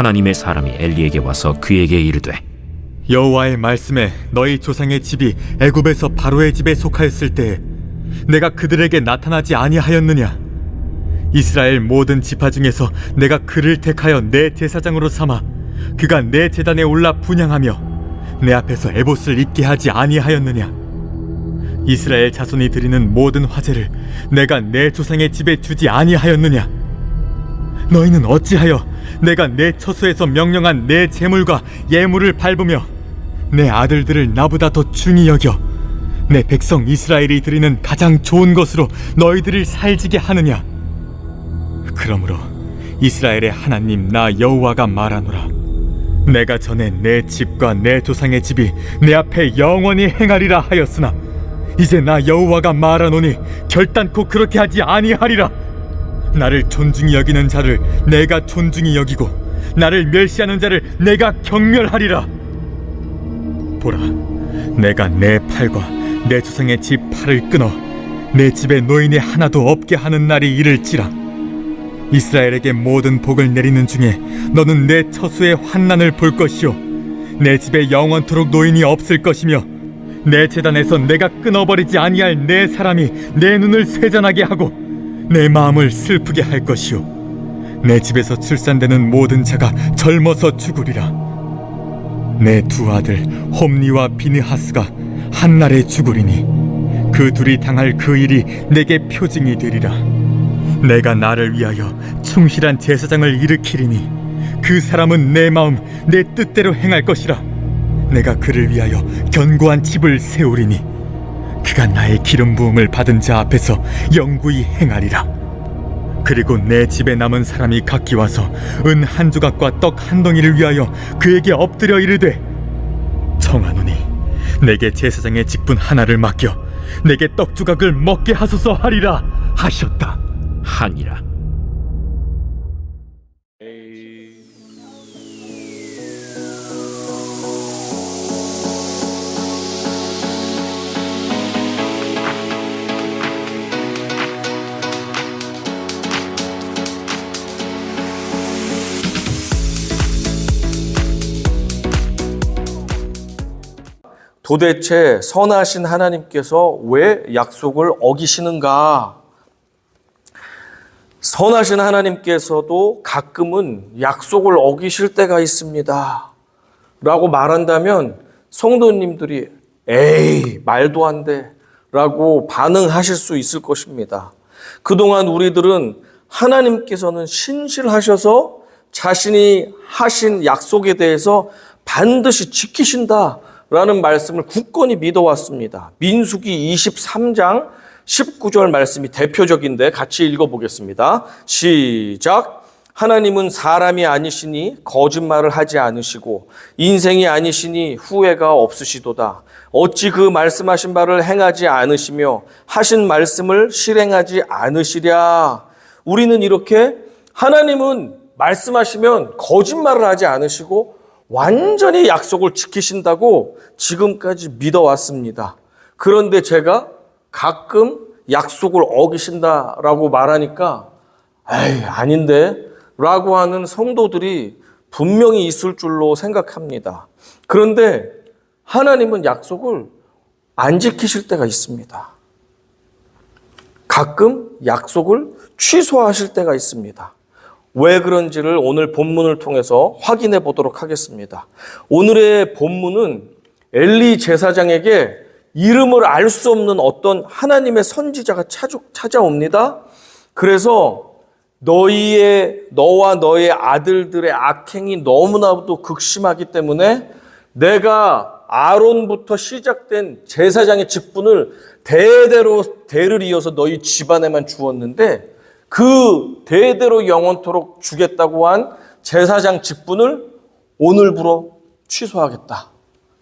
하나님의 사람이 엘리에게 와서 그에게 이르되 여호와의 말씀에 너희 조상의 집이 애굽에서 바로의 집에 속하였을 때에 내가 그들에게 나타나지 아니하였느냐? 이스라엘 모든 지파 중에서 내가 그를 택하여 내 제사장으로 삼아 그가 내 제단에 올라 분향하며 내 앞에서 에봇을 입게 하지 아니하였느냐? 이스라엘 자손이 드리는 모든 화제를 내가 내 조상의 집에 주지 아니하였느냐? 너희는 어찌하여 내가 내 처소에서 명령한 내 제물과 예물을 밟으며 내 아들들을 나보다 더 중히 여겨 내 백성 이스라엘이 드리는 가장 좋은 것으로 너희들을 살지게 하느냐? 그러므로 이스라엘의 하나님 나 여호와가 말하노라. 내가 전에 내 집과 내 조상의 집이 내 앞에 영원히 행하리라 하였으나 이제 나 여호와가 말하노니 결단코 그렇게 하지 아니하리라. 나를 존중히 여기는 자를 내가 존중히 여기고 나를 멸시하는 자를 내가 경멸하리라. 보라, 내가 내 팔과 내 조상의 집 팔을 끊어 내 집에 노인이 하나도 없게 하는 날이 이를지라. 이스라엘에게 모든 복을 내리는 중에 너는 내 처소의 환난을 볼 것이요 내 집에 영원토록 노인이 없을 것이며 내 제단에서 내가 끊어버리지 아니할 내 사람이 내 눈을 쇠잔하게 하고 내 마음을 슬프게 할 것이요 내 집에서 출산되는 모든 자가 젊어서 죽으리라. 내 두 아들 홈니와 비느하스가 한날에 죽으리니 그 둘이 당할 그 일이 내게 표징이 되리라. 내가 나를 위하여 충실한 제사장을 일으키리니 그 사람은 내 마음 내 뜻대로 행할 것이라. 내가 그를 위하여 견고한 집을 세우리니 그가 나의 기름 부음을 받은 자 앞에서 영구히 행하리라. 그리고 내 집에 남은 사람이 각기 와서 은 한 조각과 떡 한 덩이를 위하여 그에게 엎드려 이르되 청하노니 내게 제사장의 직분 하나를 맡겨 내게 떡 조각을 먹게 하소서 하리라 하셨다 하니라. 도대체 선하신 하나님께서 왜 약속을 어기시는가? 선하신 하나님께서도 가끔은 약속을 어기실 때가 있습니다 라고 말한다면 성도님들이 에이 말도 안 돼 라고 반응하실 수 있을 것입니다. 그동안 우리들은 하나님께서는 신실하셔서 자신이 하신 약속에 대해서 반드시 지키신다 라는 말씀을 굳건히 믿어왔습니다. 민수기 23장 19절 말씀이 대표적인데 같이 읽어보겠습니다. 시작. 하나님은 사람이 아니시니 거짓말을 하지 않으시고 인생이 아니시니 후회가 없으시도다. 어찌 그 말씀하신 바를 행하지 않으시며 하신 말씀을 실행하지 않으시랴. 우리는 이렇게 하나님은 말씀하시면 거짓말을 하지 않으시고 완전히 약속을 지키신다고 지금까지 믿어왔습니다. 그런데 제가 가끔 약속을 어기신다라고 말하니까 에이 아닌데 라고 하는 성도들이 분명히 있을 줄로 생각합니다. 그런데 하나님은 약속을 안 지키실 때가 있습니다. 가끔 약속을 취소하실 때가 있습니다. 왜 그런지를 오늘 본문을 통해서 확인해 보도록 하겠습니다. 오늘의 본문은 엘리 제사장에게 이름을 알 수 없는 어떤 하나님의 선지자가 찾아옵니다. 그래서 너와 너의 아들들의 악행이 너무나도 극심하기 때문에 내가 아론부터 시작된 제사장의 직분을 대를 이어서 너희 집안에만 주었는데 그 대대로 영원토록 주겠다고 한 제사장 직분을 오늘부로 취소하겠다.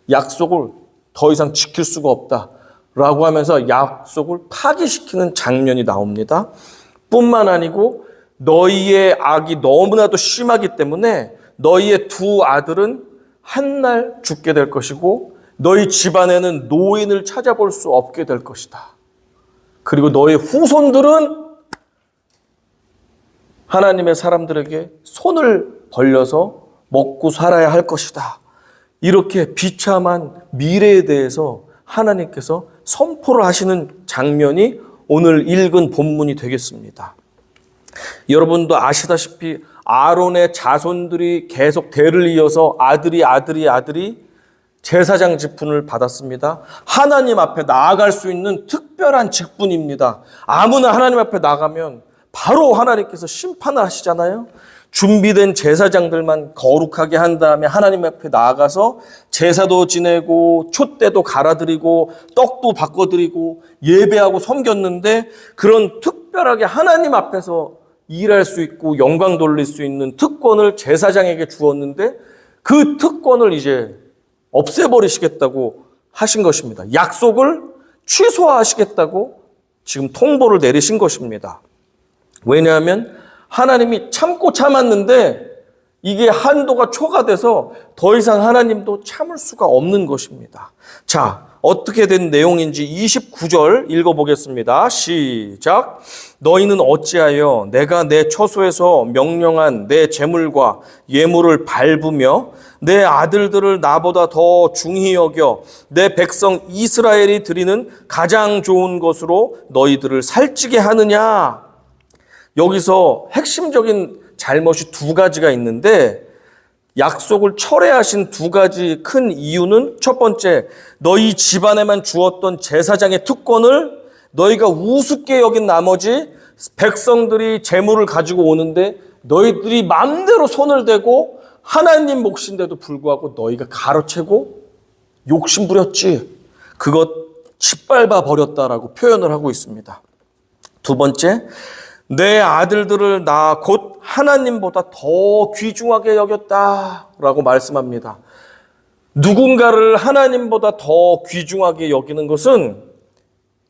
약속을 더 이상 지킬 수가 없다. 라고 하면서 약속을 파기시키는 장면이 나옵니다. 뿐만 아니고 너희의 악이 너무나도 심하기 때문에 너희의 두 아들은 한날 죽게 될 것이고 너희 집안에는 노인을 찾아볼 수 없게 될 것이다. 그리고 너희 후손들은 하나님의 사람들에게 손을 벌려서 먹고 살아야 할 것이다. 이렇게 비참한 미래에 대해서 하나님께서 선포를 하시는 장면이 오늘 읽은 본문이 되겠습니다. 여러분도 아시다시피 아론의 자손들이 계속 대를 이어서 아들이 제사장 직분을 받았습니다. 하나님 앞에 나아갈 수 있는 특별한 직분입니다. 아무나 하나님 앞에 나가면 바로 하나님께서 심판을 하시잖아요. 준비된 제사장들만 거룩하게 한 다음에 하나님 앞에 나아가서 제사도 지내고 촛대도 갈아드리고 떡도 바꿔드리고 예배하고 섬겼는데, 그런 특별하게 하나님 앞에서 일할 수 있고 영광 돌릴 수 있는 특권을 제사장에게 주었는데, 그 특권을 이제 없애버리시겠다고 하신 것입니다. 약속을 취소하시겠다고 지금 통보를 내리신 것입니다. 왜냐하면 하나님이 참고 참았는데 이게 한도가 초과돼서 더 이상 하나님도 참을 수가 없는 것입니다. 자, 어떻게 된 내용인지 29절 읽어보겠습니다. 시작. 너희는 어찌하여 내가 내 처소에서 명령한 내 재물과 예물을 밟으며 내 아들들을 나보다 더 중히 여겨 내 백성 이스라엘이 드리는 가장 좋은 것으로 너희들을 살찌게 하느냐? 여기서 핵심적인 잘못이 두 가지가 있는데, 약속을 철회하신 두 가지 큰 이유는, 첫 번째, 너희 집안에만 주었던 제사장의 특권을 너희가 우습게 여긴 나머지 백성들이 재물을 가지고 오는데 너희들이 마음대로 손을 대고 하나님 몫인데도 불구하고 너희가 가로채고 욕심부렸지. 그것 짓밟아 버렸다라고 표현을 하고 있습니다. 두 번째, 내 아들들을 나 곧 하나님보다 더 귀중하게 여겼다라고 말씀합니다. 누군가를 하나님보다 더 귀중하게 여기는 것은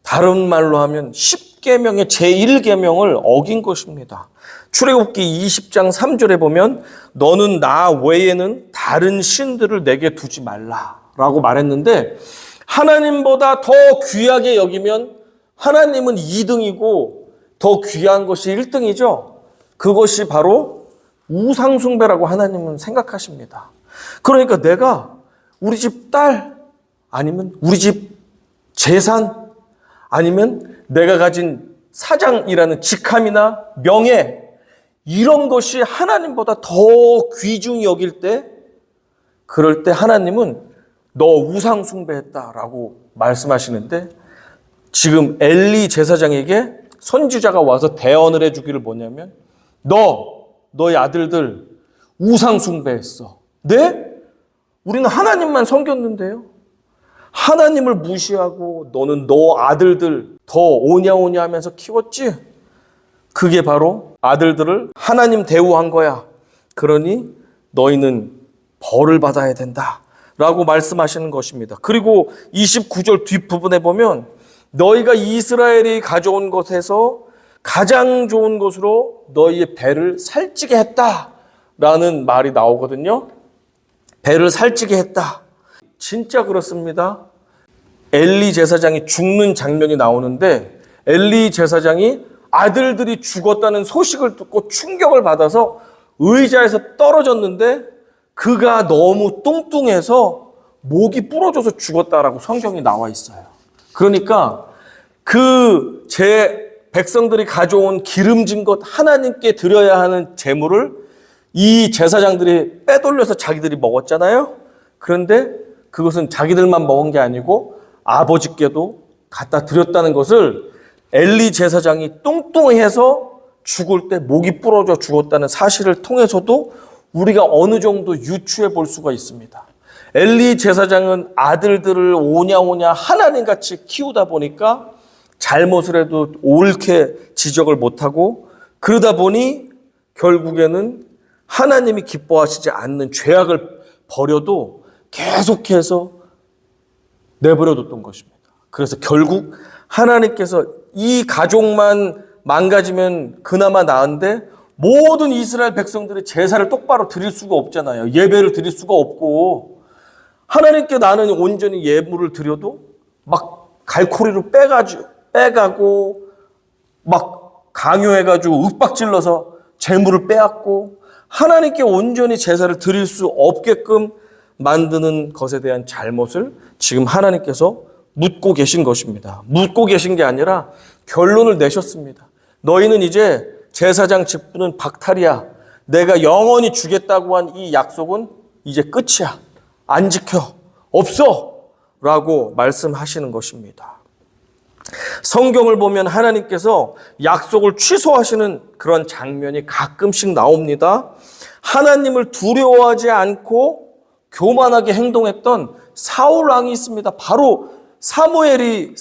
다른 말로 하면 10계명의 제1계명을 어긴 것입니다. 출애굽기 20장 3절에 보면 너는 나 외에는 다른 신들을 내게 두지 말라라고 말했는데, 하나님보다 더 귀하게 여기면 하나님은 2등이고 더 귀한 것이 1등이죠. 그것이 바로 우상숭배라고 하나님은 생각하십니다. 그러니까 내가 우리 집 딸, 아니면 우리 집 재산, 아니면 내가 가진 사장이라는 직함이나 명예, 이런 것이 하나님보다 더 귀중히 여길 때, 그럴 때 하나님은 너 우상숭배했다라고 말씀하시는데, 지금 엘리 제사장에게 선지자가 와서 대언을 해주기를 뭐냐면, 너희 아들들 우상숭배했어. 네? 우리는 하나님만 섬겼는데요. 하나님을 무시하고 너는 너 아들들 더 오냐오냐 하면서 키웠지? 그게 바로 아들들을 하나님 대우한 거야. 그러니 너희는 벌을 받아야 된다 라고 말씀하시는 것입니다. 그리고 29절 뒷부분에 보면 너희가 이스라엘이 가져온 것에서 가장 좋은 것으로 너희의 배를 살찌게 했다라는 말이 나오거든요. 배를 살찌게 했다. 진짜 그렇습니다. 엘리 제사장이 죽는 장면이 나오는데, 엘리 제사장이 아들들이 죽었다는 소식을 듣고 충격을 받아서 의자에서 떨어졌는데 그가 너무 뚱뚱해서 목이 부러져서 죽었다라고 성경이 나와 있어요. 그러니까 제 백성들이 가져온 기름진 것, 하나님께 드려야 하는 제물을 이 제사장들이 빼돌려서 자기들이 먹었잖아요. 그런데 그것은 자기들만 먹은 게 아니고 아버지께도 갖다 드렸다는 것을 엘리 제사장이 뚱뚱해서 죽을 때 목이 부러져 죽었다는 사실을 통해서도 우리가 어느 정도 유추해 볼 수가 있습니다. 엘리 제사장은 아들들을 오냐오냐 하나님같이 키우다 보니까 잘못을 해도 옳게 지적을 못하고, 그러다 보니 결국에는 하나님이 기뻐하시지 않는 죄악을 버려도 계속해서 내버려뒀던 것입니다. 그래서 결국 하나님께서 이 가족만 망가지면 그나마 나은데 모든 이스라엘 백성들이 제사를 똑바로 드릴 수가 없잖아요. 예배를 드릴 수가 없고, 하나님께 나는 온전히 예물을 드려도 막 갈코리로 빼가고 막 강요해가지고 윽박질러서 재물을 빼앗고, 하나님께 온전히 제사를 드릴 수 없게끔 만드는 것에 대한 잘못을 지금 하나님께서 묻고 계신 것입니다. 묻고 계신 게 아니라 결론을 내셨습니다. 너희는 이제 제사장 직분은 박탈이야. 내가 영원히 주겠다고 한 이 약속은 이제 끝이야. 안 지켜. 없어. 라고 말씀하시는 것입니다. 성경을 보면 하나님께서 약속을 취소하시는 그런 장면이 가끔씩 나옵니다. 하나님을 두려워하지 않고 교만하게 행동했던 사울 왕이 있습니다. 바로 사무엘이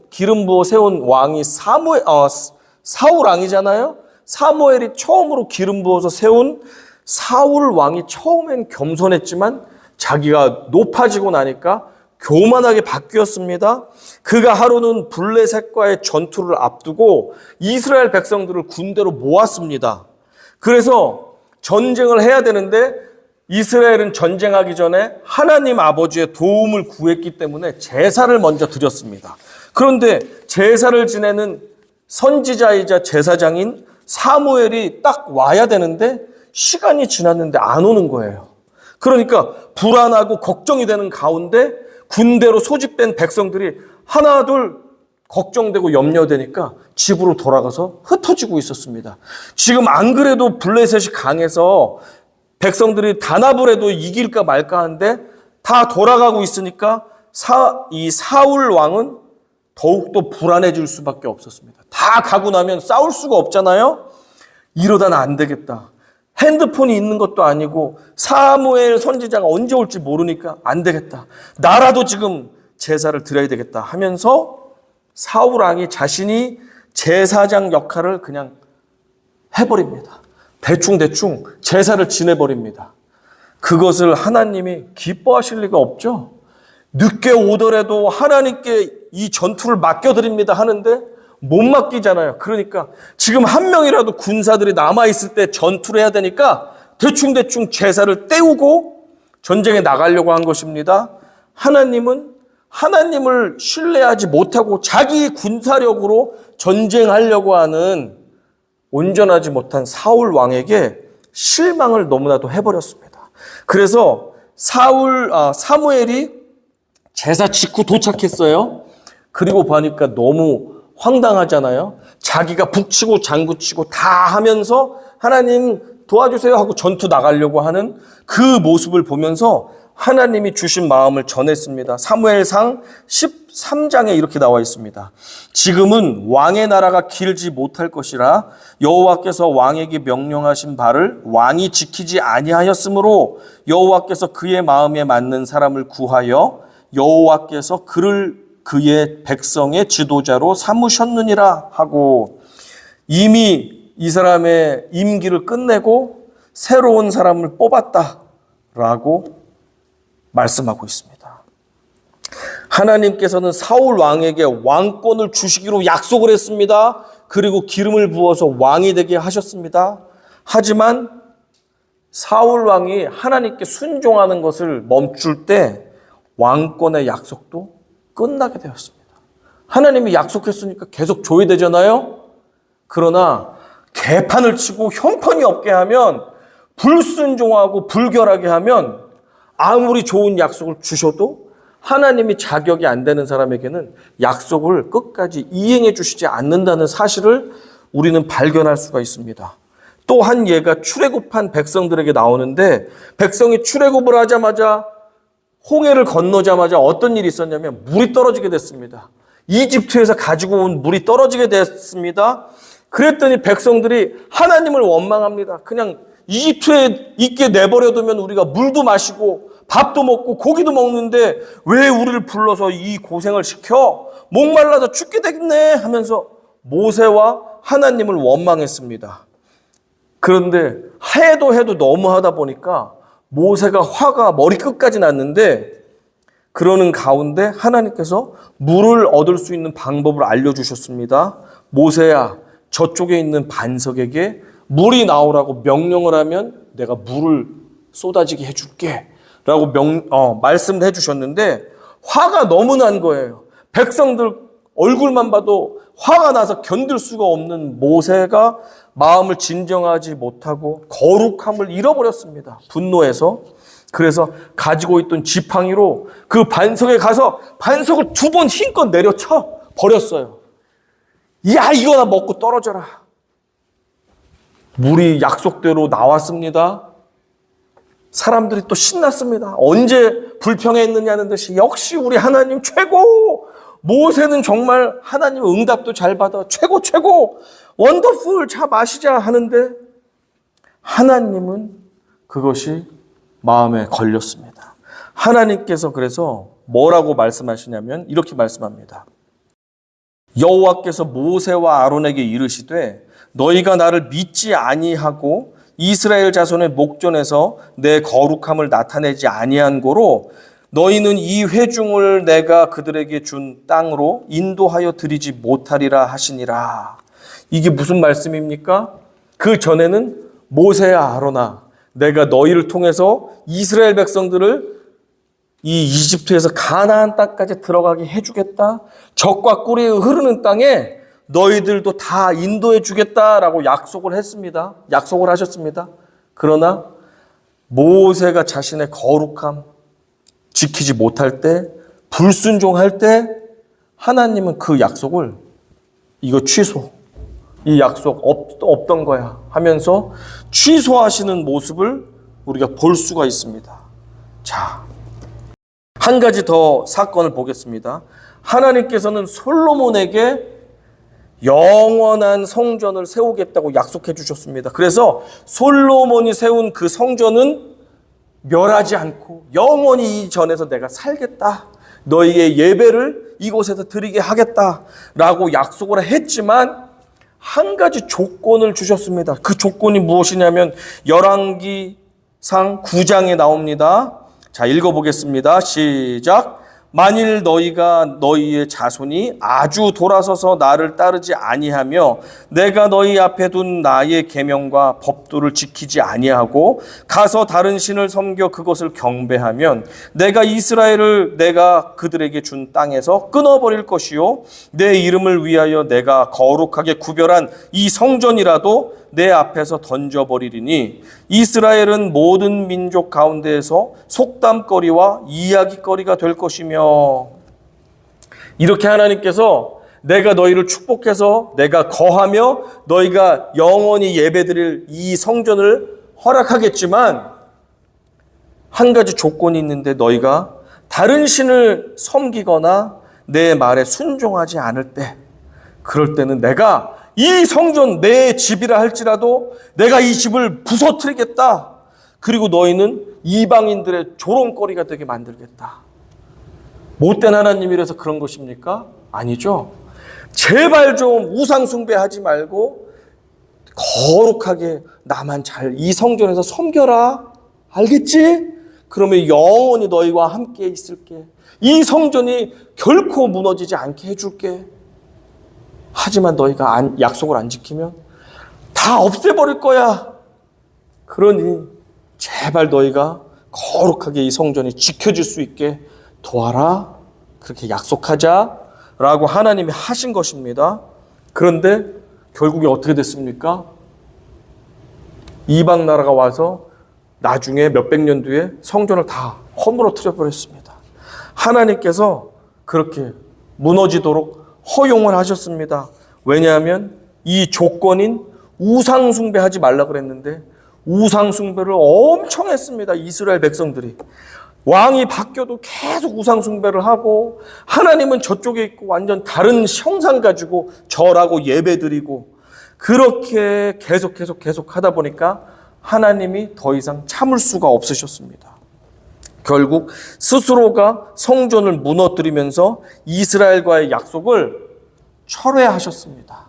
기름 부어 세운 왕이 사울 왕이잖아요. 사무엘이 처음으로 기름 부어서 세운 사울 왕이 처음엔 겸손했지만 자기가 높아지고 나니까 교만하게 바뀌었습니다. 그가 하루는 블레셋과의 전투를 앞두고 이스라엘 백성들을 군대로 모았습니다. 그래서 전쟁을 해야 되는데 이스라엘은 전쟁하기 전에 하나님 아버지의 도움을 구했기 때문에 제사를 먼저 드렸습니다. 그런데 제사를 지내는 선지자이자 제사장인 사무엘이 딱 와야 되는데 시간이 지났는데 안 오는 거예요. 그러니까 불안하고 걱정이 되는 가운데 군대로 소집된 백성들이 하나 둘 걱정되고 염려되니까 집으로 돌아가서 흩어지고 있었습니다. 지금 안 그래도 블레셋이 강해서 백성들이 단합을 해도 이길까 말까 하는데 다 돌아가고 있으니까 이 사울 왕은 더욱더 불안해질 수밖에 없었습니다. 다 가고 나면 싸울 수가 없잖아요. 이러다는 안 되겠다. 핸드폰이 있는 것도 아니고 사무엘 선지자가 언제 올지 모르니까 안 되겠다. 나라도 지금 제사를 드려야 되겠다 하면서 사울 왕이 자신이 제사장 역할을 그냥 해버립니다. 대충 제사를 지내버립니다. 그것을 하나님이 기뻐하실 리가 없죠. 늦게 오더라도 하나님께 이 전투를 맡겨드립니다 하는데 못 맡기잖아요. 그러니까 지금 한 명이라도 군사들이 남아있을 때 전투를 해야 되니까 대충 제사를 때우고 전쟁에 나가려고 한 것입니다. 하나님은 하나님을 신뢰하지 못하고 자기 군사력으로 전쟁하려고 하는 온전하지 못한 사울 왕에게 실망을 너무나도 해버렸습니다. 그래서 사무엘이 제사 직후 도착했어요. 그리고 보니까 너무 황당하잖아요. 자기가 북치고 장구치고 다 하면서 하나님 도와주세요 하고 전투 나가려고 하는 그 모습을 보면서 하나님이 주신 마음을 전했습니다. 사무엘상 13장에 이렇게 나와 있습니다. 지금은 왕의 나라가 길지 못할 것이라 여호와께서 왕에게 명령하신 바를 왕이 지키지 아니하였으므로 여호와께서 그의 마음에 맞는 사람을 구하여 여호와께서 그의 백성의 지도자로 삼으셨느니라 하고 이미 이 사람의 임기를 끝내고 새로운 사람을 뽑았다라고 말씀하고 있습니다. 하나님께서는 사울 왕에게 왕권을 주시기로 약속을 했습니다. 그리고 기름을 부어서 왕이 되게 하셨습니다. 하지만 사울 왕이 하나님께 순종하는 것을 멈출 때 왕권의 약속도 끝나게 되었습니다. 하나님이 약속했으니까 계속 줘야 되잖아요. 그러나 개판을 치고 형편이 없게 하면 불순종하고 불결하게 하면 아무리 좋은 약속을 주셔도 하나님이 자격이 안 되는 사람에게는 약속을 끝까지 이행해 주시지 않는다는 사실을 우리는 발견할 수가 있습니다. 또 한 예가 출애굽한 백성들에게 나오는데 백성이 출애굽을 하자마자 홍해를 건너자마자 어떤 일이 있었냐면 물이 떨어지게 됐습니다. 이집트에서 가지고 온 물이 떨어지게 됐습니다. 그랬더니 백성들이 하나님을 원망합니다. 그냥 이집트에 있게 내버려두면 우리가 물도 마시고 밥도 먹고 고기도 먹는데 왜 우리를 불러서 이 고생을 시켜? 목말라서 죽게 되겠네 하면서 모세와 하나님을 원망했습니다. 그런데 해도 너무하다 보니까 모세가 화가 머리끝까지 났는데 그러는 가운데 하나님께서 물을 얻을 수 있는 방법을 알려주셨습니다. 모세야, 저쪽에 있는 반석에게 물이 나오라고 명령을 하면 내가 물을 쏟아지게 해줄게 라고 말씀을 해주셨는데 화가 너무 난 거예요. 백성들 얼굴만 봐도 화가 나서 견딜 수가 없는 모세가 마음을 진정하지 못하고 거룩함을 잃어버렸습니다. 분노해서. 그래서 가지고 있던 지팡이로 그 반석에 가서 반석을 2번 힘껏 내려쳐 버렸어요. 야, 이거나 먹고 떨어져라. 물이 약속대로 나왔습니다. 사람들이 또 신났습니다. 언제 불평했느냐는 듯이 역시 우리 하나님 최고! 모세는 정말 하나님 응답도 잘 받아 최고 원더풀 자 마시자 하는데 하나님은 그것이 마음에 걸렸습니다. 하나님께서 그래서 뭐라고 말씀하시냐면 이렇게 말씀합니다. 여호와께서 모세와 아론에게 이르시되 너희가 나를 믿지 아니하고 이스라엘 자손의 목전에서 내 거룩함을 나타내지 아니한 고로 너희는 이 회중을 내가 그들에게 준 땅으로 인도하여 드리지 못하리라 하시니라. 이게 무슨 말씀입니까? 그 전에는 모세야 아론아, 내가 너희를 통해서 이스라엘 백성들을 이 이집트에서 가나안 땅까지 들어가게 해주겠다. 젖과 꿀이 흐르는 땅에 너희들도 다 인도해 주겠다라고 약속을 했습니다. 약속을 하셨습니다. 그러나 모세가 자신의 거룩함 지키지 못할 때, 불순종할 때 하나님은 그 약속을 이거 취소, 이 약속 없던 거야 하면서 취소하시는 모습을 우리가 볼 수가 있습니다. 자, 한 가지 더 사건을 보겠습니다. 하나님께서는 솔로몬에게 영원한 성전을 세우겠다고 약속해 주셨습니다. 그래서 솔로몬이 세운 그 성전은 멸하지 않고 영원히 이 전에서 내가 살겠다. 너희의 예배를 이곳에서 드리게 하겠다라고 약속을 했지만 한 가지 조건을 주셨습니다. 그 조건이 무엇이냐면 열왕기상 9장에 나옵니다. 자, 읽어보겠습니다. 시작. 만일 너희가 너희의 자손이 아주 돌아서서 나를 따르지 아니하며 내가 너희 앞에 둔 나의 계명과 법도를 지키지 아니하고 가서 다른 신을 섬겨 그것을 경배하면 내가 이스라엘을 내가 그들에게 준 땅에서 끊어버릴 것이요 내 이름을 위하여 내가 거룩하게 구별한 이 성전이라도 내 앞에서 던져버리리니 이스라엘은 모든 민족 가운데에서 속담거리와 이야기거리가 될 것이며. 이렇게 하나님께서 내가 너희를 축복해서 내가 거하며 너희가 영원히 예배드릴 이 성전을 허락하겠지만 한 가지 조건이 있는데 너희가 다른 신을 섬기거나 내 말에 순종하지 않을 때, 그럴 때는 내가 이 성전 내 집이라 할지라도 내가 이 집을 부서뜨리겠다. 그리고 너희는 이방인들의 조롱거리가 되게 만들겠다. 못된 하나님이라서 그런 것입니까? 아니죠. 제발 좀 우상 숭배하지 말고 거룩하게 나만 잘 이 성전에서 섬겨라. 알겠지? 그러면 영원히 너희와 함께 있을게. 이 성전이 결코 무너지지 않게 해줄게. 하지만 너희가 약속을 안 지키면 다 없애버릴 거야. 그러니 제발 너희가 거룩하게 이 성전이 지켜질 수 있게 도와라. 그렇게 약속하자라고 하나님이 하신 것입니다. 그런데 결국에 어떻게 됐습니까? 이방 나라가 와서 나중에 몇백 년 뒤에 성전을 다 허물어뜨려 버렸습니다. 하나님께서 그렇게 무너지도록 허용을 하셨습니다. 왜냐하면 이 조건인 우상 숭배하지 말라 그랬는데 우상 숭배를 엄청 했습니다. 이스라엘 백성들이. 왕이 바뀌어도 계속 우상 숭배를 하고 하나님은 저쪽에 있고 완전 다른 형상 가지고 절하고 예배드리고 그렇게 계속 하다 보니까 하나님이 더 이상 참을 수가 없으셨습니다. 결국 스스로가 성전을 무너뜨리면서 이스라엘과의 약속을 철회하셨습니다.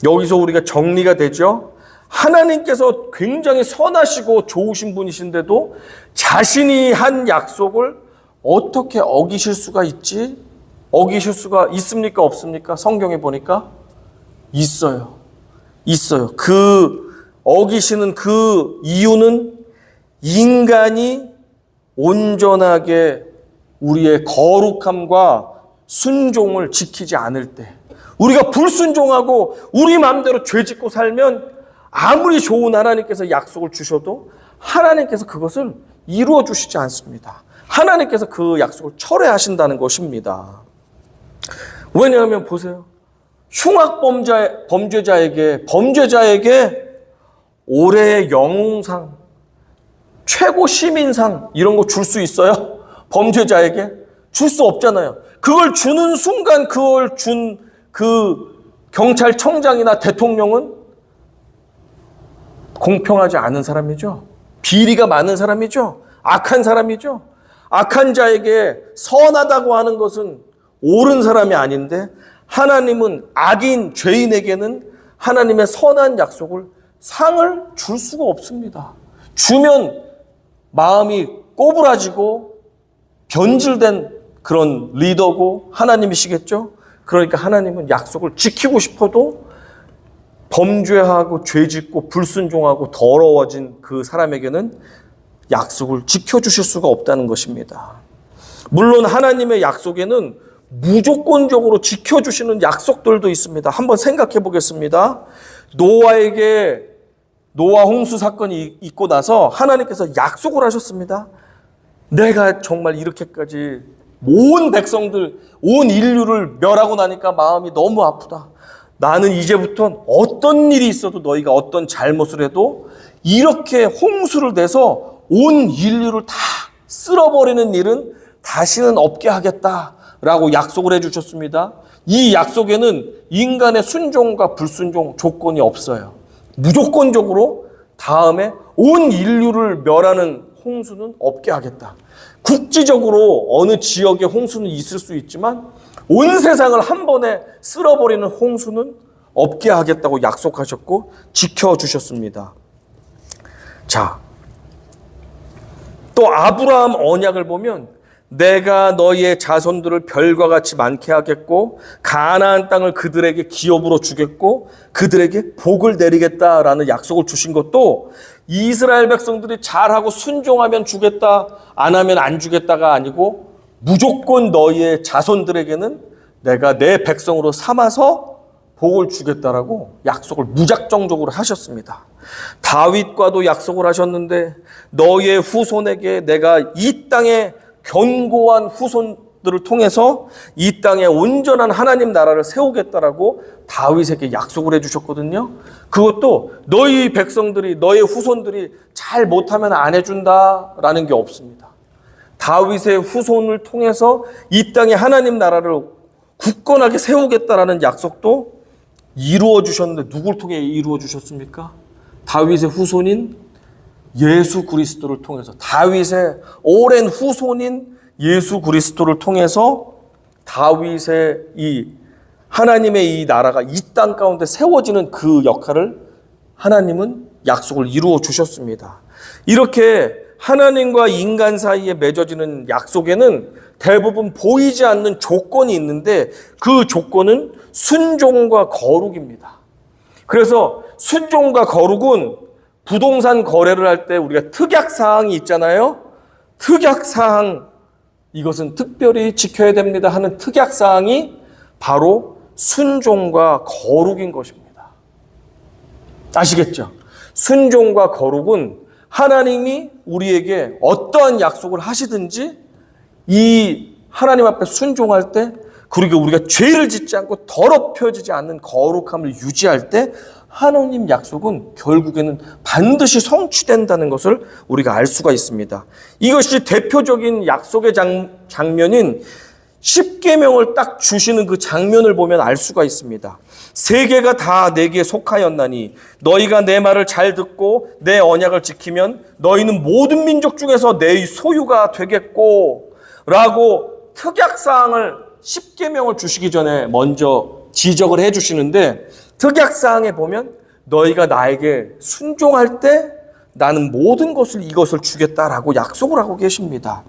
여기서 우리가 정리가 되죠. 하나님께서 굉장히 선하시고 좋으신 분이신데도 자신이 한 약속을 어떻게 어기실 수가 있지? 어기실 수가 있습니까? 없습니까? 성경에 보니까 있어요. 그 어기시는 그 이유는 인간이 온전하게 우리의 거룩함과 순종을 지키지 않을 때, 우리가 불순종하고 우리 마음대로 죄 짓고 살면 아무리 좋은 하나님께서 약속을 주셔도 하나님께서 그것을 이루어 주시지 않습니다. 하나님께서 그 약속을 철회하신다는 것입니다. 왜냐하면 보세요. 흉악 범죄자에게 올해의 영웅상, 최고 시민상 이런 거 줄 수 있어요? 범죄자에게? 줄 수 없잖아요. 그걸 주는 순간 그걸 준 그 경찰청장이나 대통령은 공평하지 않은 사람이죠. 비리가 많은 사람이죠. 악한 사람이죠. 악한 자에게 선하다고 하는 것은 옳은 사람이 아닌데 하나님은 악인 죄인에게는 하나님의 선한 약속을 상을 줄 수가 없습니다. 주면 마음이 꼬부라지고 변질된 그런 리더고 하나님이시겠죠. 그러니까 하나님은 약속을 지키고 싶어도 범죄하고 죄짓고 불순종하고 더러워진 그 사람에게는 약속을 지켜주실 수가 없다는 것입니다. 물론 하나님의 약속에는 무조건적으로 지켜주시는 약속들도 있습니다. 한번 생각해 보겠습니다. 노아 홍수 사건이 있고 나서 하나님께서 약속을 하셨습니다. 내가 정말 이렇게까지 온 백성들, 온 인류를 멸하고 나니까 마음이 너무 아프다. 나는 이제부터는 어떤 일이 있어도 너희가 어떤 잘못을 해도 이렇게 홍수를 내서 온 인류를 다 쓸어버리는 일은 다시는 없게 하겠다라고 약속을 해주셨습니다. 이 약속에는 인간의 순종과 불순종 조건이 없어요. 무조건적으로 다음에 온 인류를 멸하는 홍수는 없게 하겠다. 국지적으로 어느 지역에 홍수는 있을 수 있지만 온 세상을 한 번에 쓸어버리는 홍수는 없게 하겠다고 약속하셨고 지켜주셨습니다. 자, 또 아브라함 언약을 보면 내가 너희의 자손들을 별과 같이 많게 하겠고 가나안 땅을 그들에게 기업으로 주겠고 그들에게 복을 내리겠다라는 약속을 주신 것도 이스라엘 백성들이 잘하고 순종하면 주겠다, 안 하면 안 주겠다가 아니고 무조건 너희의 자손들에게는 내가 내 백성으로 삼아서 복을 주겠다라고 약속을 무작정적으로 하셨습니다. 다윗과도 약속을 하셨는데 너희의 후손에게 내가 이 땅에 견고한 후손들을 통해서 이 땅에 온전한 하나님 나라를 세우겠다라고 다윗에게 약속을 해주셨거든요. 그것도 너희 백성들이, 너희 후손들이 잘 못하면 안 해준다라는 게 없습니다. 다윗의 후손을 통해서 이 땅에 하나님 나라를 굳건하게 세우겠다라는 약속도 이루어 주셨는데 누굴 통해 이루어 주셨습니까? 다윗의 후손인 예수 그리스도를 통해서, 다윗의 오랜 후손인 예수 그리스도를 통해서 다윗의 이 하나님의 이 나라가 이 땅 가운데 세워지는 그 역할을 하나님은 약속을 이루어 주셨습니다. 이렇게 하나님과 인간 사이에 맺어지는 약속에는 대부분 보이지 않는 조건이 있는데 그 조건은 순종과 거룩입니다. 그래서 순종과 거룩은 부동산 거래를 할 때 우리가 특약사항이 있잖아요. 특약사항, 이것은 특별히 지켜야 됩니다 하는 특약사항이 바로 순종과 거룩인 것입니다. 아시겠죠? 순종과 거룩은 하나님이 우리에게 어떠한 약속을 하시든지 이 하나님 앞에 순종할 때, 그리고 우리가 죄를 짓지 않고 더럽혀지지 않는 거룩함을 유지할 때 하나님 약속은 결국에는 반드시 성취된다는 것을 우리가 알 수가 있습니다. 이것이 대표적인 약속의 장면인 십계명을 딱 주시는 그 장면을 보면 알 수가 있습니다. 세계가 다 내게 속하였나니 너희가 내 말을 잘 듣고 내 언약을 지키면 너희는 모든 민족 중에서 내 소유가 되겠고 라고 특약사항을 십계명을 주시기 전에 먼저 지적을 해주시는데, 특약사항에 보면 너희가 나에게 순종할 때 나는 모든 것을 이것을 주겠다라고 약속을 하고 계십니다.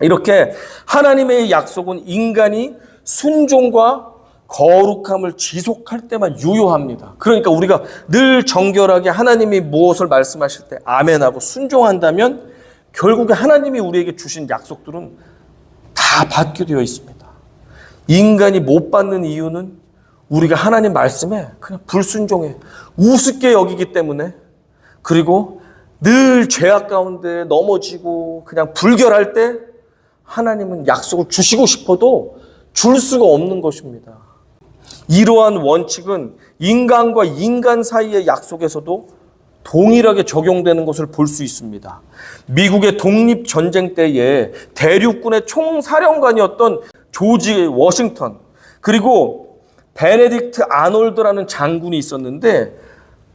이렇게 하나님의 약속은 인간이 순종과 거룩함을 지속할 때만 유효합니다. 그러니까 우리가 늘 정결하게 하나님이 무엇을 말씀하실 때 아멘하고 순종한다면 결국에 하나님이 우리에게 주신 약속들은 다 받게 되어 있습니다. 인간이 못 받는 이유는 우리가 하나님 말씀에 그냥 불순종해 우습게 여기기 때문에, 그리고 늘 죄악 가운데 넘어지고 그냥 불결할 때 하나님은 약속을 주시고 싶어도 줄 수가 없는 것입니다. 이러한 원칙은 인간과 인간 사이의 약속에서도 동일하게 적용되는 것을 볼 수 있습니다. 미국의 독립전쟁 때에 대륙군의 총사령관이었던 조지 워싱턴, 그리고 베네딕트 아놀드라는 장군이 있었는데,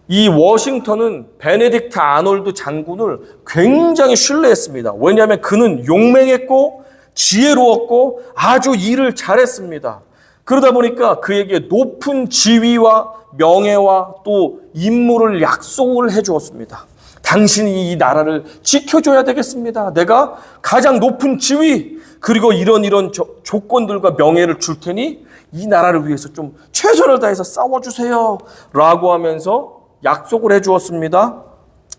이 워싱턴은 베네딕트 아놀드 장군을 굉장히 신뢰했습니다. 왜냐하면 그는 용맹했고 지혜로웠고 아주 일을 잘했습니다. 그러다 보니까 그에게 높은 지위와 명예와 또 임무를 약속을 해주었습니다. 당신이 이 나라를 지켜줘야 되겠습니다. 내가 가장 높은 지위 그리고 이런 조건들과 명예를 줄 테니 이 나라를 위해서 좀 최선을 다해서 싸워주세요 라고 하면서 약속을 해주었습니다.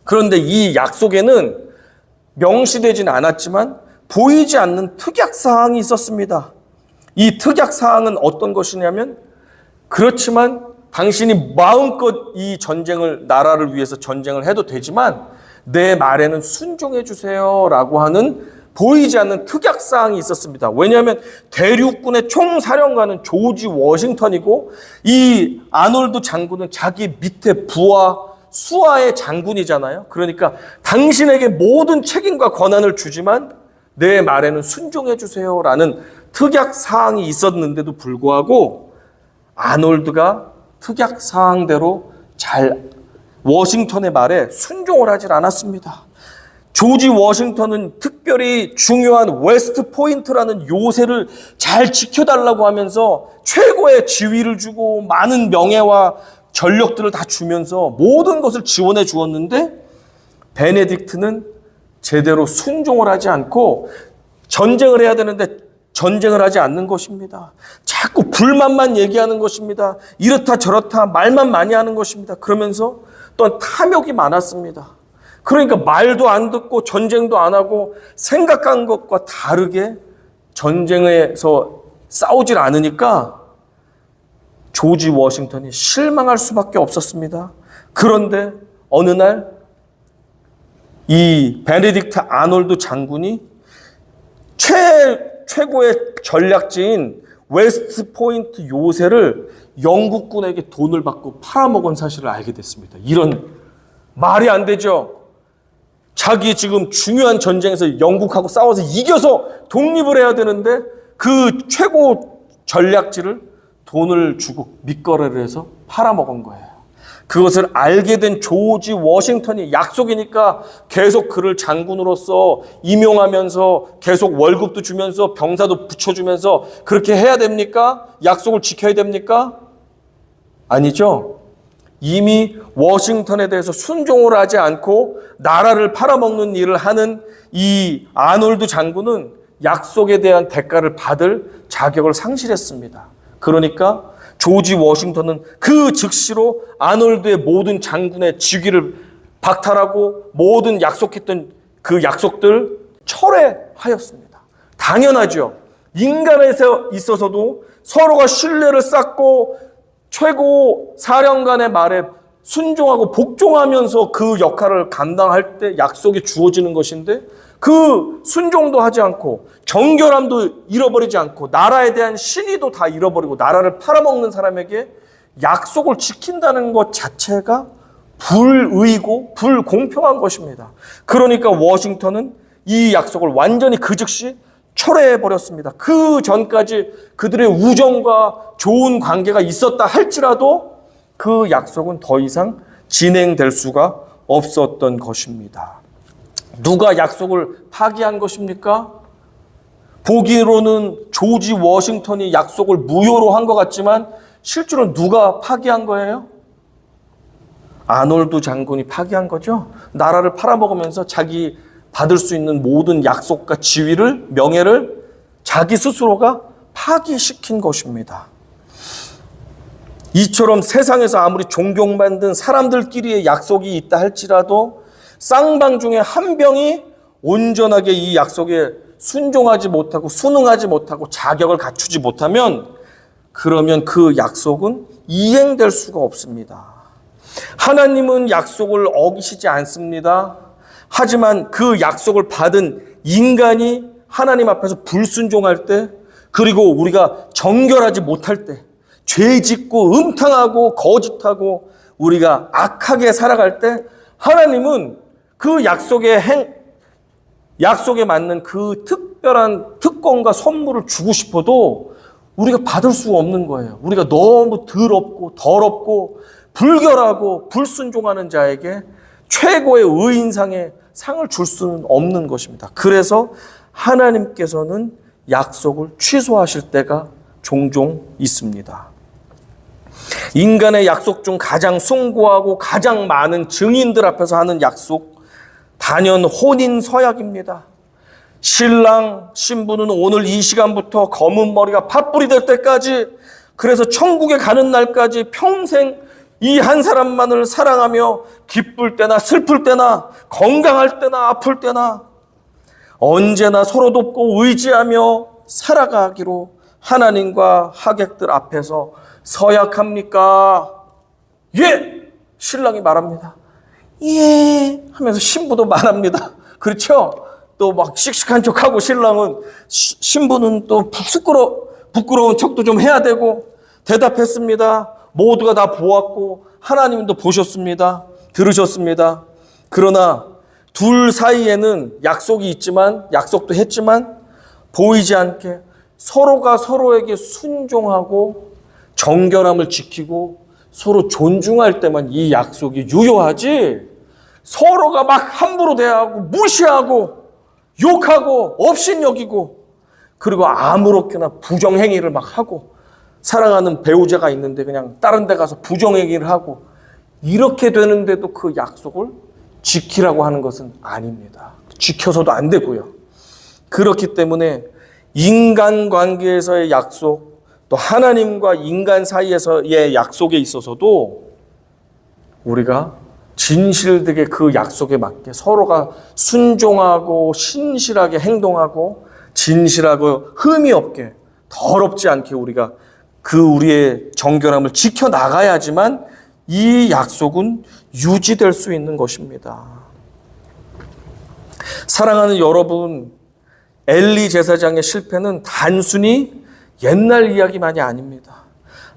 그런데 이 약속에는 명시되진 않았지만 보이지 않는 특약사항이 있었습니다. 이 특약사항은 어떤 것이냐면, 그렇지만 당신이 마음껏 이 나라를 위해서 전쟁을 해도 되지만 내 말에는 순종해 주세요 라고 하는 보이지 않는 특약사항이 있었습니다. 왜냐하면 대륙군의 총사령관은 조지 워싱턴이고 이 아놀드 장군은 자기 밑에 부하 수하의 장군이잖아요. 그러니까 당신에게 모든 책임과 권한을 주지만 내 말에는 순종해 주세요 라는 특약사항이 있었는데도 불구하고 아놀드가 특약사항대로 워싱턴의 말에 순종을 하질 않았습니다. 조지 워싱턴은 특별히 중요한 웨스트 포인트라는 요새를 잘 지켜달라고 하면서 최고의 지위를 주고 많은 명예와 전력들을 다 주면서 모든 것을 지원해 주었는데, 베네딕트는 제대로 순종을 하지 않고 전쟁을 해야 되는데 전쟁을 하지 않는 것입니다. 자꾸 불만만 얘기하는 것입니다. 이렇다 저렇다 말만 많이 하는 것입니다. 그러면서 또 탐욕이 많았습니다. 그러니까 말도 안 듣고 전쟁도 안 하고 생각한 것과 다르게 전쟁에서 싸우질 않으니까 조지 워싱턴이 실망할 수밖에 없었습니다. 그런데 어느 날 이 베네딕트 아놀드 장군이 최고의 전략지인 웨스트 포인트 요새를 영국군에게 돈을 받고 팔아먹은 사실을 알게 됐습니다. 이런 말이 안 되죠. 자기 지금 중요한 전쟁에서 영국하고 싸워서 이겨서 독립을 해야 되는데 그 최고 전략지를 돈을 주고 밑거래를 해서 팔아먹은 거예요. 그것을 알게 된 조지 워싱턴이 약속이니까 계속 그를 장군으로서 임용하면서 계속 월급도 주면서 병사도 붙여주면서 그렇게 해야 됩니까? 약속을 지켜야 됩니까? 아니죠. 이미 워싱턴에 대해서 순종을 하지 않고 나라를 팔아먹는 일을 하는 이 아놀드 장군은 약속에 대한 대가를 받을 자격을 상실했습니다. 그러니까 조지 워싱턴은 그 즉시로 아놀드의 모든 장군의 직위를 박탈하고 모든 약속했던 그 약속들 철회하였습니다. 당연하죠. 인간에서 있어서도 서로가 신뢰를 쌓고 최고 사령관의 말에 순종하고 복종하면서 그 역할을 감당할 때 약속이 주어지는 것인데, 그 순종도 하지 않고 정결함도 잃어버리지 않고 나라에 대한 신의도 다 잃어버리고 나라를 팔아먹는 사람에게 약속을 지킨다는 것 자체가 불의고 불공평한 것입니다. 그러니까 워싱턴은 이 약속을 완전히 그 즉시 철회해버렸습니다. 그 전까지 그들의 우정과 좋은 관계가 있었다 할지라도 그 약속은 더 이상 진행될 수가 없었던 것입니다. 누가 약속을 파기한 것입니까? 보기로는 조지 워싱턴이 약속을 무효로 한 것 같지만 실제로 누가 파기한 거예요? 아놀드 장군이 파기한 거죠. 나라를 팔아먹으면서 자기 받을 수 있는 모든 약속과 지위를, 명예를 자기 스스로가 파기시킨 것입니다. 이처럼 세상에서 아무리 존경받는 사람들끼리의 약속이 있다 할지라도 쌍방 중에 한 명이 온전하게 이 약속에 순종하지 못하고 순응하지 못하고 자격을 갖추지 못하면 그러면 그 약속은 이행될 수가 없습니다. 하나님은 약속을 어기시지 않습니다. 하지만 그 약속을 받은 인간이 하나님 앞에서 불순종할 때, 그리고 우리가 정결하지 못할 때, 죄 짓고 음탕하고 거짓하고 우리가 악하게 살아갈 때 하나님은 그 약속에 맞는 그 특별한 특권과 선물을 주고 싶어도 우리가 받을 수가 없는 거예요. 우리가 너무 더럽고 불결하고 불순종하는 자에게 최고의 의인상의 상을 줄 수는 없는 것입니다. 그래서 하나님께서는 약속을 취소하실 때가 종종 있습니다. 인간의 약속 중 가장 숭고하고 가장 많은 증인들 앞에서 하는 약속, 단연 혼인 서약입니다. 신랑, 신부는 오늘 이 시간부터 검은 머리가 팥불이 될 때까지, 그래서 천국에 가는 날까지 평생 이 한 사람만을 사랑하며 기쁠 때나 슬플 때나 건강할 때나 아플 때나 언제나 서로 돕고 의지하며 살아가기로 하나님과 하객들 앞에서 서약합니까? 예! 신랑이 말합니다. 예! 하면서 신부도 말합니다. 그렇죠? 또 막 씩씩한 척하고 신랑은, 신부는 또 부끄러운 척도 좀 해야 되고 대답했습니다. 모두가 다 보았고 하나님도 보셨습니다. 들으셨습니다. 그러나 둘 사이에는 약속이 있지만, 약속도 했지만 보이지 않게 서로가 서로에게 순종하고 정결함을 지키고 서로 존중할 때만 이 약속이 유효하지, 서로가 막 함부로 대하고 무시하고 욕하고 업신여기고 그리고 아무렇게나 부정행위를 막 하고, 사랑하는 배우자가 있는데 그냥 다른 데 가서 부정행위를 하고 이렇게 되는데도 그 약속을 지키라고 하는 것은 아닙니다. 지켜서도 안 되고요. 그렇기 때문에 인간관계에서의 약속, 또 하나님과 인간 사이에서의 약속에 있어서도 우리가 진실되게 그 약속에 맞게 서로가 순종하고 신실하게 행동하고 진실하고 흠이 없게 더럽지 않게 우리가 그 우리의 정결함을 지켜나가야지만 이 약속은 유지될 수 있는 것입니다. 사랑하는 여러분, 엘리 제사장의 실패는 단순히 옛날 이야기만이 아닙니다.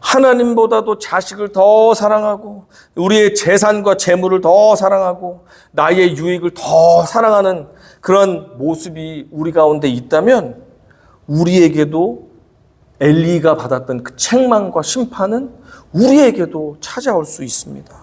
하나님보다도 자식을 더 사랑하고 우리의 재산과 재물을 더 사랑하고 나의 유익을 더 사랑하는 그런 모습이 우리 가운데 있다면 우리에게도 엘리가 받았던 그 책망과 심판은 우리에게도 찾아올 수 있습니다.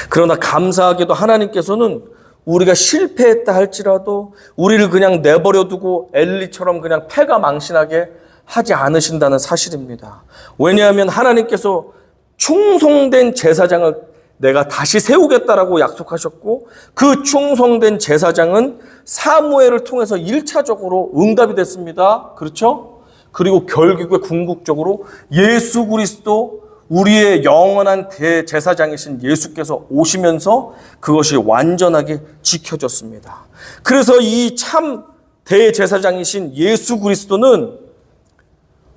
그러나 감사하게도 하나님께서는 우리가 실패했다 할지라도 우리를 그냥 내버려 두고 엘리처럼 그냥 패가망신하게 하지 않으신다는 사실입니다. 왜냐하면 하나님께서 충성된 제사장을 내가 다시 세우겠다라고 약속하셨고, 그 충성된 제사장은 사무엘을 통해서 1차적으로 응답이 됐습니다. 그렇죠? 그리고 결국에 궁극적으로 예수 그리스도, 우리의 영원한 대제사장이신 예수께서 오시면서 그것이 완전하게 지켜졌습니다. 그래서 이 참 대제사장이신 예수 그리스도는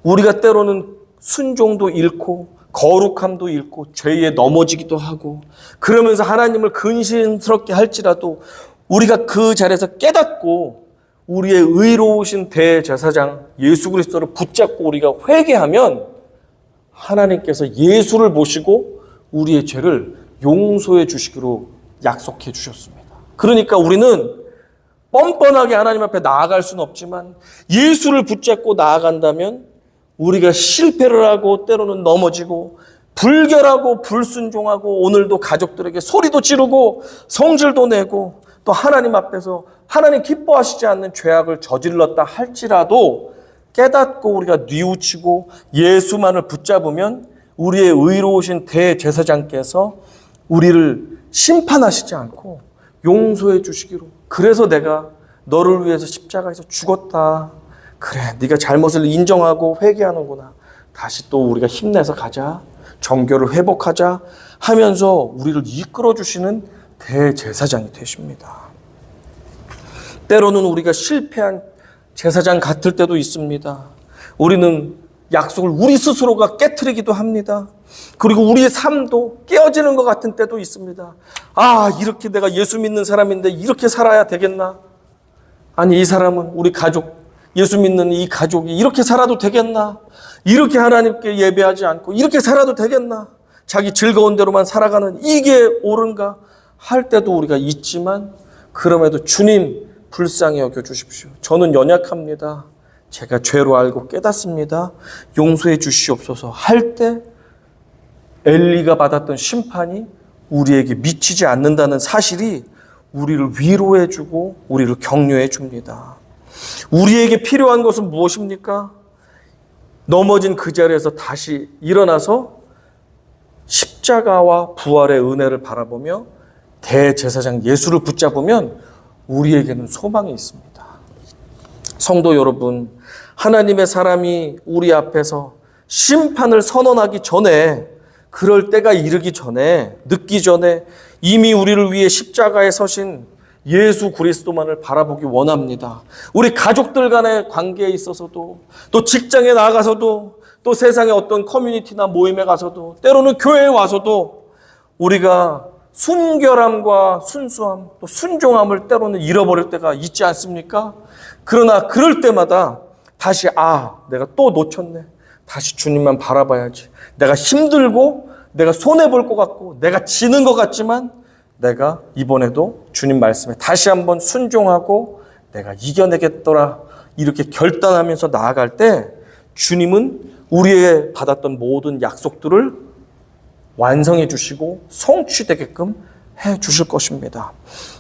우리가 때로는 순종도 잃고 거룩함도 잃고 죄에 넘어지기도 하고 그러면서 하나님을 근심스럽게 할지라도 우리가 그 자리에서 깨닫고 우리의 의로우신 대제사장 예수 그리스도를 붙잡고 우리가 회개하면 하나님께서 예수를 모시고 우리의 죄를 용서해 주시기로 약속해 주셨습니다. 그러니까 우리는 뻔뻔하게 하나님 앞에 나아갈 수는 없지만 예수를 붙잡고 나아간다면 우리가 실패를 하고 때로는 넘어지고 불결하고 불순종하고 오늘도 가족들에게 소리도 지르고 성질도 내고 또 하나님 앞에서 하나님 기뻐하시지 않는 죄악을 저질렀다 할지라도 깨닫고 우리가 뉘우치고 예수만을 붙잡으면 우리의 의로우신 대제사장께서 우리를 심판하시지 않고 용서해 주시기로, 그래서 내가 너를 위해서 십자가에서 죽었다. 그래, 네가 잘못을 인정하고 회개하는구나. 다시 또 우리가 힘내서 가자. 정결을 회복하자 하면서 우리를 이끌어 주시는 대제사장이 되십니다. 때로는 우리가 실패한 제사장 같을 때도 있습니다. 우리는 약속을 우리 스스로가 깨트리기도 합니다. 그리고 우리의 삶도 깨어지는 것 같은 때도 있습니다. 아, 이렇게 내가 예수 믿는 사람인데 이렇게 살아야 되겠나? 아니, 이 사람은 우리 가족, 예수 믿는 이 가족이 이렇게 살아도 되겠나? 이렇게 하나님께 예배하지 않고 이렇게 살아도 되겠나? 자기 즐거운 대로만 살아가는 이게 옳은가? 할 때도 우리가 있지만 그럼에도 주님 불쌍히 여겨주십시오. 저는 연약합니다. 제가 죄로 알고 깨닫습니다. 용서해 주시옵소서 할 때 엘리가 받았던 심판이 우리에게 미치지 않는다는 사실이 우리를 위로해 주고 우리를 격려해 줍니다. 우리에게 필요한 것은 무엇입니까? 넘어진 그 자리에서 다시 일어나서 십자가와 부활의 은혜를 바라보며 대제사장 예수를 붙잡으면 우리에게는 소망이 있습니다. 성도 여러분, 하나님의 사람이 우리 앞에서 심판을 선언하기 전에, 그럴 때가 이르기 전에, 늦기 전에 이미 우리를 위해 십자가에 서신 예수 그리스도만을 바라보기 원합니다. 우리 가족들 간의 관계에 있어서도, 또 직장에 나가서도, 또 세상의 어떤 커뮤니티나 모임에 가서도, 때로는 교회에 와서도 우리가 순결함과 순수함, 또 순종함을 때로는 잃어버릴 때가 있지 않습니까? 그러나 그럴 때마다 다시 내가 또 놓쳤네. 다시 주님만 바라봐야지. 내가 힘들고 내가 손해볼 것 같고 내가 지는 것 같지만 내가 이번에도 주님 말씀에 다시 한번 순종하고 내가 이겨내겠더라. 이렇게 결단하면서 나아갈 때 주님은 우리에게 받았던 모든 약속들을 완성해 주시고 성취되게끔 해 주실 것입니다.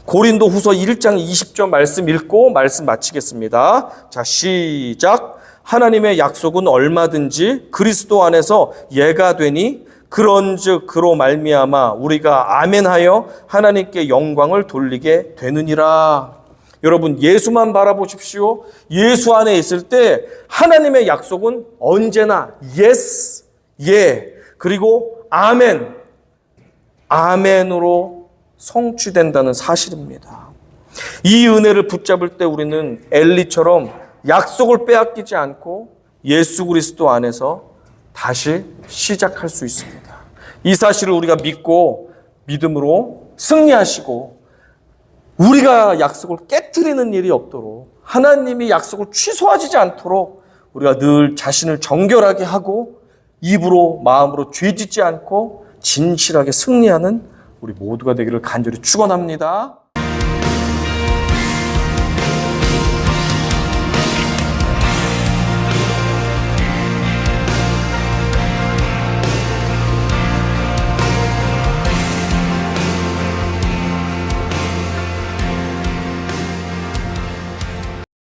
고린도 후서 1장 20절 말씀 읽고 말씀 마치겠습니다. 자, 시작. 하나님의 약속은 얼마든지 그리스도 안에서 예가 되니 그런즉 그로 말미암아 우리가 아멘하여 하나님께 영광을 돌리게 되느니라. 여러분, 예수만 바라보십시오. 예수 안에 있을 때 하나님의 약속은 언제나 yes, 예, 그리고 아멘, 아멘으로 성취된다는 사실입니다. 이 은혜를 붙잡을 때 우리는 엘리처럼 약속을 빼앗기지 않고 예수 그리스도 안에서 다시 시작할 수 있습니다. 이 사실을 우리가 믿고 믿음으로 승리하시고 우리가 약속을 깨트리는 일이 없도록, 하나님이 약속을 취소하지 않도록 우리가 늘 자신을 정결하게 하고 입으로 마음으로 죄짓지 않고 진실하게 승리하는 우리 모두가 되기를 간절히 축원합니다.